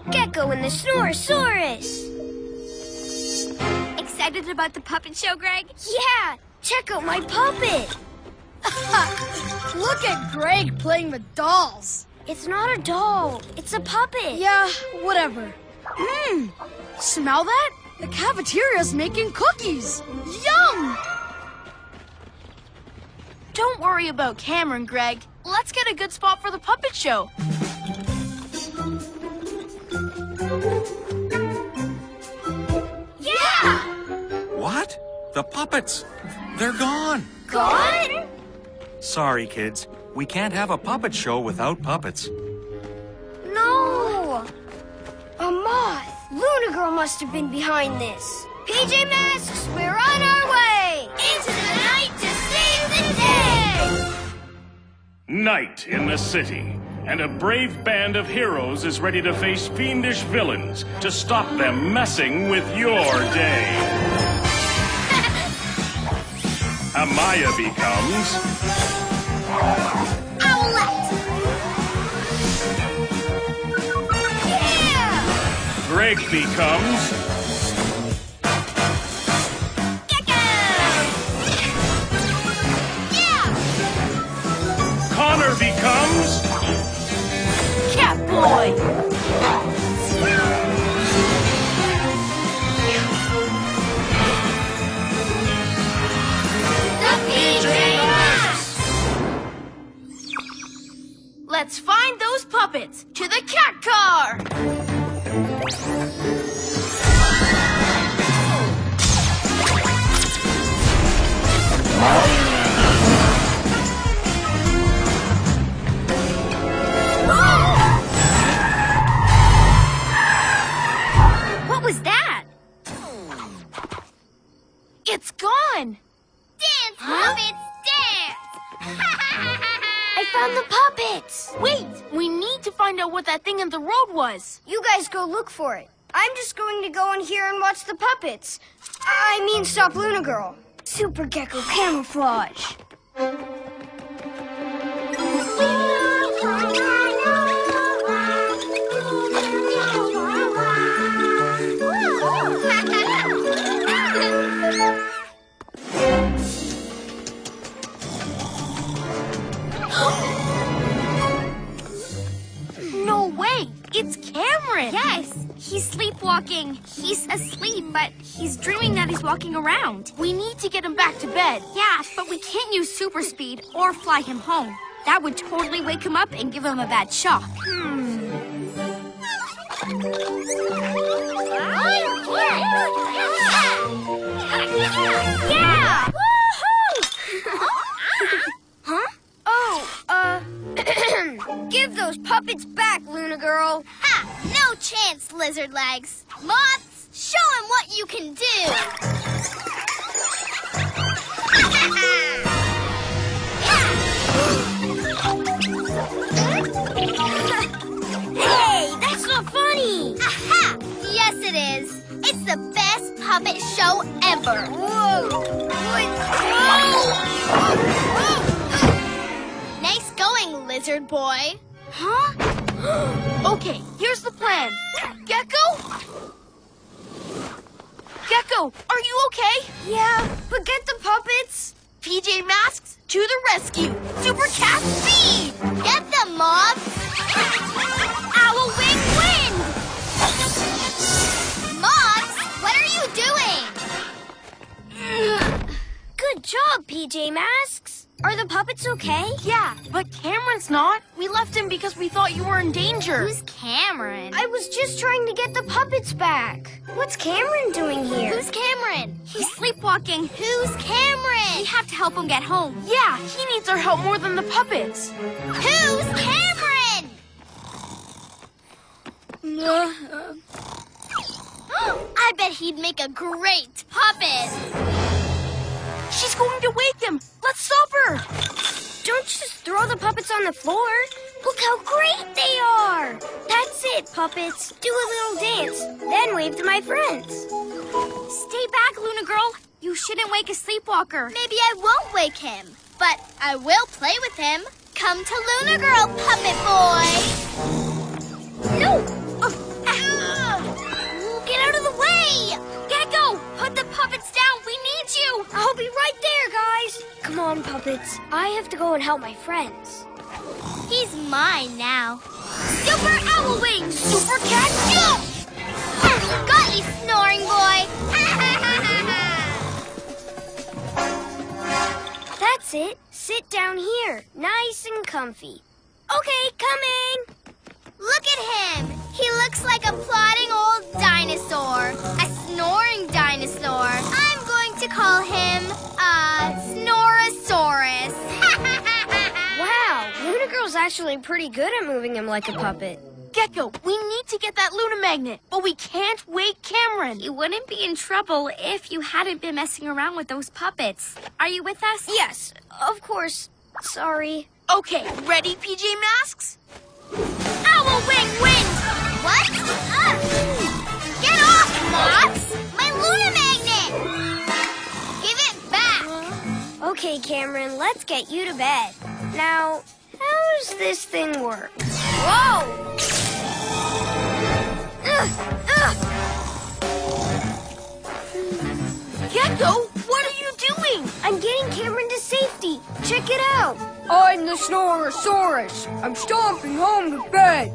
Gekko and the Snore-A-Saurus. Excited about the puppet show, Greg? Yeah, check out my puppet. Look at Greg playing with dolls. It's not a doll, it's a puppet. Yeah, whatever. Smell that? The cafeteria's making cookies. Yum! Don't worry about Cameron, Greg. Let's get a good spot for the puppet show. Yeah! What? The puppets. They're gone. Gone? Sorry, kids. We can't have a puppet show without puppets. No! A moth. Luna Girl must have been behind this. PJ Masks, we're on our way! Into the night to save the day! Night in the city, and a brave band of heroes is ready to face fiendish villains to stop them messing with your day. Amaya becomes... Owlette! Yeah! Greg becomes... Gekko! Yeah! Connor becomes... Catboy! Let's find those puppets! To the cat car! What was that? It's gone! Dance, puppets, dance! I found the puppets! Wait, we need to find out what that thing in the road was. You guys go look for it. I'm just going to go in here and watch the puppets. I mean, stop Luna Girl. Super Gekko camouflage. No way! It's Cameron! Yes, he's sleepwalking. He's asleep, but he's dreaming that he's walking around. We need to get him back to bed. Yeah, but we can't use super speed or fly him home. That would totally wake him up and give him a bad shock. Yeah! Woohoo! Huh? Oh, give those puppets back, Luna Girl. Ha! No chance, lizard legs. Moths, show him what you can do. Hey, that's not funny. Aha! Yes, it is. It's the best puppet show ever. Whoa! Nice going, lizard boy. Huh? Okay, here's the plan. Gekko? Gekko, are you okay? Yeah, but get the puppets. PJ Masks, to the rescue! Super Cat speed! Get them, moths. Owl wing wind. Moths, what are you doing? Good job, PJ Masks. Are the puppets okay? Yeah, but Cameron's not. We left him because we thought you were in danger. Who's Cameron? I was just trying to get the puppets back. What's Cameron doing here? Who's Cameron? He's sleepwalking. Who's Cameron? We have to help him get home. Yeah, he needs our help more than the puppets. Who's Cameron? I bet he'd make a great puppet. She's going to wake him. Let's stop her. Don't just throw the puppets on the floor. Look how great they are. That's it, puppets. Do a little dance, then wave to my friends. Stay back, Luna Girl. You shouldn't wake a sleepwalker. Maybe I won't wake him, but I will play with him. Come to Luna Girl, puppet boy. No! I'll be right there, guys. Come on, puppets. I have to go and help my friends. He's mine now. Super Owl Wings! Super Cat Jump! Got you, snoring boy! That's it. Sit down here, nice and comfy. Okay, coming. Look at him! He looks like a plodding old dinosaur. A snoring dinosaur. I'm going to call him, Snore-A-Saurus. Wow, Luna Girl's actually pretty good at moving him like a puppet. Gekko, we need to get that Luna magnet, but we can't wake Cameron. You wouldn't be in trouble if you hadn't been messing around with those puppets. Are you with us? Yes, of course. Sorry. Okay, ready, PJ Masks? Owl Wing Wind! What? Get off, Moths! My Luna magnet! Give it back! Okay, Cameron, let's get you to bed. Now, how does this thing work? Whoa! Gekko, what are you doing? I'm getting Cameron to safety. Check it out. I'm the Snore-A-Saurus. I'm stomping home to bed.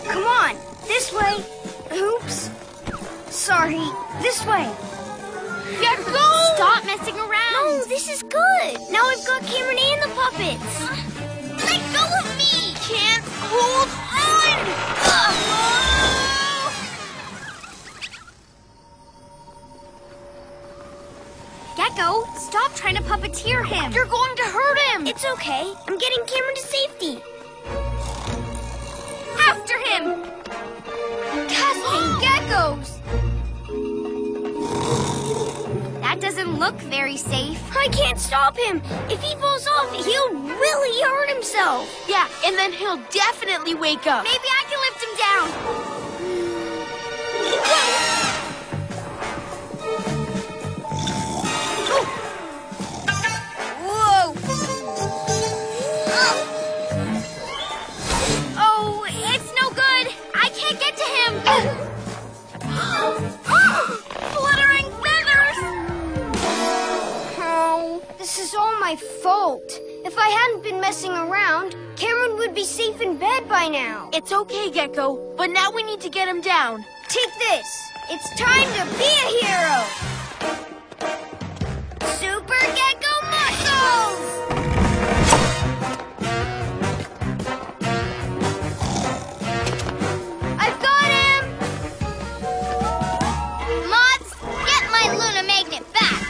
Come on, this way. Oops. Sorry, this way. Gekko! Stop messing around! No, this is good. Now I've got Cameron and the puppets. Let go of me! Can't hold on! Gekko, stop trying to puppeteer him. You're going to hurt him. It's okay. I'm getting Cameron to safety. After him! Casting geckos. That doesn't look very safe. I can't stop him. If he falls off, he'll really hurt himself. Yeah, and then he'll definitely wake up. Maybe I can lift him down. Whoa. Oh, it's no good. I can't get to him. Fluttering feathers! Oh, this is all my fault. If I hadn't been messing around, Cameron would be safe in bed by now. It's okay, Gekko, but now we need to get him down. Take this. It's time to be a hero. Super Gekko muscles! I've got him! Moths, get my Luna magnet back.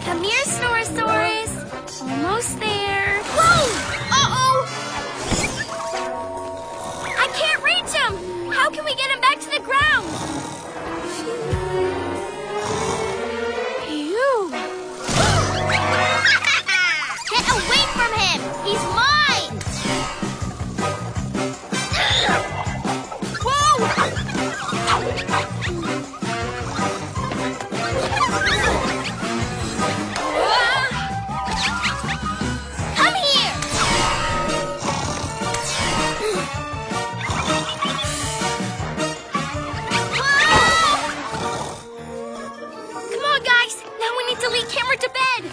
Come here, Snore-A-Saurus. Almost there. Whoa! Uh-oh! I can't reach him. How can we get him back to the ground? Phew. Get away from him! He's mine! Whoa! Come here! Come on, guys! Now we need to lead Cameron to bed!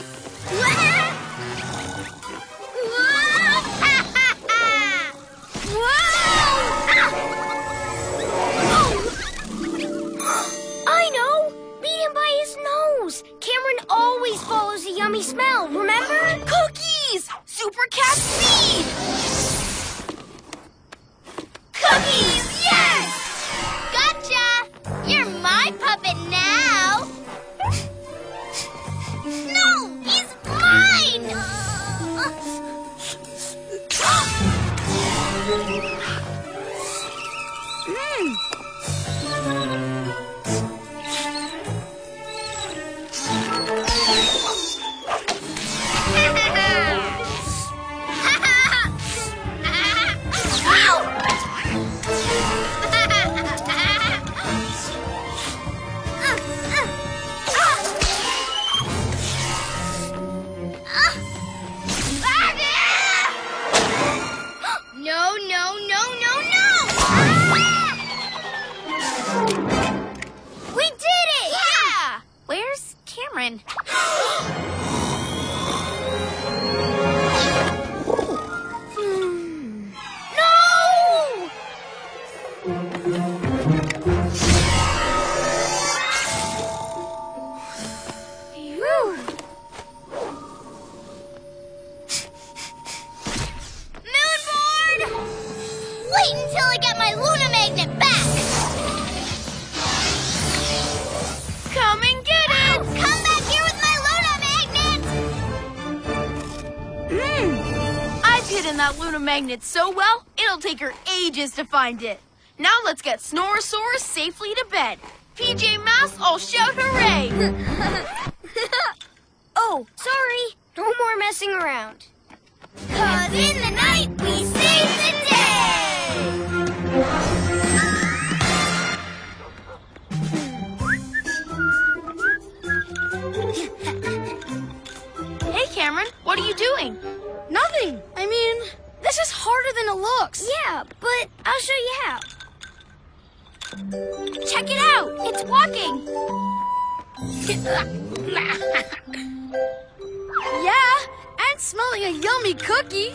until I get my Luna Magnet back. Come and get it! Come back here with my Luna Magnet! I've hidden that Luna Magnet so well, it'll take her ages to find it. Now let's get Snore-A-Saurus safely to bed. PJ Masks, all shout hooray! Oh, sorry. No more messing around. 'Cause in the night we save the day! Hey, Cameron, what are you doing? Nothing. I mean, this is harder than it looks. Yeah, but I'll show you how. Check it out! It's walking! Yeah, and smelling a yummy cookie.